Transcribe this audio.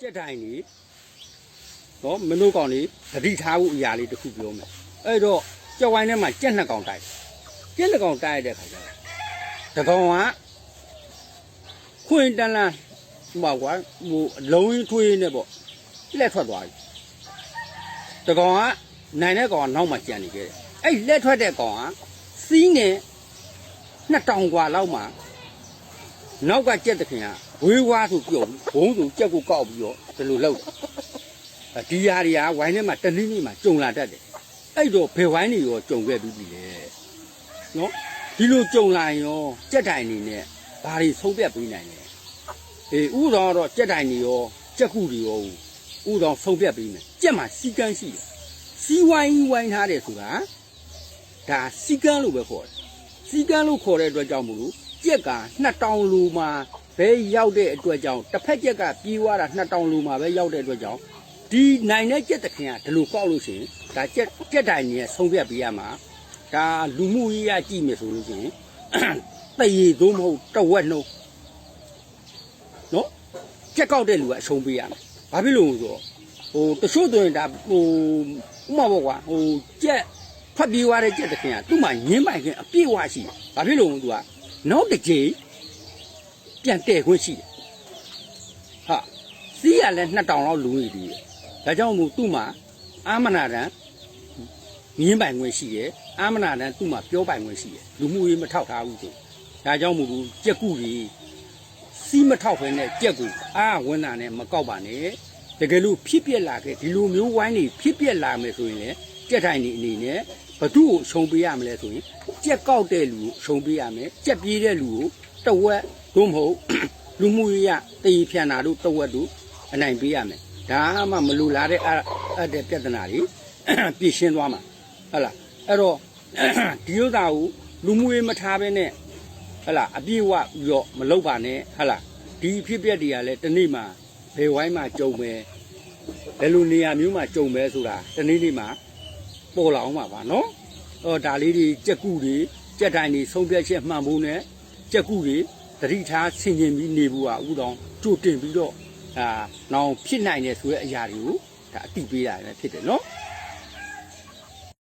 ကြက်တိုင်းနေနော်မနိုးကောင်နေတတိထားဖို့အရာလေးတစ်ခုပြောမယ်အဲ့တော့ကြောက်ဝိုင်းထဲမှာကြက်နှစ်ကောင်တိုက်ကြက်နှစ်ကောင်တိုက်ရတဲ့ခါကျတော့တကောင်ကခွင်တန်းလန်းဟိုကွာဟိုလုံးရင်းထွေးနေပေါ့လက်ထွက်သွားပြီတကောင်ကနိုင်တဲ့ကောင်ကနောက်မှကြံနေခဲ့တယ်အဲ့လက်ထွက်တဲ့ကောင်ကစီးနေ2000กว่าလောက်မှနောက်ကကြက်တခင်ကဝေးဝါးဆိုပြုတ်ဘုံဆိုကြက်ကိုကောက်ပြီးတော့ဒီလိုလောက်ဒီຢာတွေကဝိုင်းထဲမှာတနည်းနည်းမှာကြုံလာတတ်တယ်အဲ့တော့ဘယ်ဝိုင်းတွေရောကြုံခဲ့ပြီးပြီလေနော်ဒီလိုကြုံလာရင်ရောကြက်တိုင်နေနဲ့ဘာတွေဆုံးဖြတ်ပေးနိုင်လဲဥတော်တော့ကြက်တိုင်တွေရောကြက်ခုတွေရောဥတော်ဆုံးဖြတ်ပေးမယ်ကြက်မှာစီကန်းရှိတယ်စီဝိုင်းထားတယ်ဆိုတာဒါစီကန်းလို့ပဲခေါ်တယ်စီကန်းလို့ခေါ်တဲ့အတွက်ကြောင့်မို့လို့ကြက်က2000လူမှာပဲရောက်တဲ့အတွက်ကြောင့်တစ်ဖက်ကြက်ကပြေးသွားတာ2000လူမှာပဲရောက်တဲ့အတွက်ကြောင့်ဒီနိုင်တဲ့ကြက်တခင်ကဒီလိုကောက်လို့ရှိရင်ဒါကြက်တိုင်ကြီးဆုံးဖြတ်ပေးရမှာဒါလူမှုရေးရကြည့်မယ်ဆိုလို့ရှိရင်တရေသို့မဟုတ်တဝက်နှုတ်နော်ကြက်ကောက်တဲ့လူကအရှုံးပေးရမယ်ဘာဖြစ်လို့ဆိုတော့တချို့ဆိုရင်ဒါဥမာပေါ့ကွာကြက်ဖတ်ပြေးသွားတဲ့ကြက်တခင်ကသူ့မှာညင်းပိုင်ခင်အပြည့်ဝရှိတယ်ဘာဖြစ်လို့သူကနောက်တစ်ချိန်ပြန်တဲ့ခွင့်ရှိတယ်ဟာစီးရလဲ2000လောက်လူနေပြီဒါကြောင့်မို့သူ့မှာအာမနာတန်မြင်းပိုင်ခွင့်ရှိတယ်အာမနာတန်သူ့မှာပြောပိုင်ခွင့်ရှိတယ်လူမှုရေးမထောက်ထားဘူးဆိုဒါကြောင့်မို့ကြက်ကူကြီးစီးမထောက်ဖ ೇನೆ ကြက်ကူဝန်တာနဲ့မကောက်ပါနဲ့တကယ်လို့ဖြစ်ပြက်လာခဲ့ဒီလိုမျိုးဝိုင်းနေဖြစ်ပြက်လာမယ်ဆိုရင်လေကြက်ထိုင်နေအနေနဲ့ဘသူ့ကိုရှုံပေးရမလဲဆိုရင်ကြက်ကောက်တဲ့လူကိုရှုံပေးရမယ်ကြက်ပြေးတဲ့လူကိုတဝက်သို့မဟုတ်လူမှုရေးရတည်ဖြန်တာတို့တဝက်တို့အနိုင်ပေးရမယ်ဒါမှမလူလာတဲ့တဲ့ပြဿနာတွေပြည့်ရှင်းသွားမှာဟုတ်လားအဲ့တော့ဒီဥစ္စာကိုလူမှုရေးမထားဘဲနဲ့ဟုတ်လားအပြည့်ဝပြီးတော့မလုပ်ပါနဲ့ဟုတ်လားဒီဖြစ်ပျက်တွေကလည်းတနေ့မှာဘယ်ဝိုင်းမှာကြုံမယ်ဘယ်လိုနေရာမျိုးမှာကြုံမယ်ဆိုတာတနေ့နေ့မှာပေါ်လာအောင်ပါနော်ဒါလေးတွေကြက်ကူတွေကြက်တိုင်းတွေဆုံးဖြတ်ချက်မှန်ဖို့နဲ့ကြက်ကူတွေသတိထားဆင်ခြင်ပြီးနေဖို့ဥတောင်ကြိုတင်ပြီးတော့နောင်ဖြစ်နိုင်တယ်ဆိုတဲ့အရာတွေကိုဒါအတိပေးရတယ်ဖြစ်တယ်နော်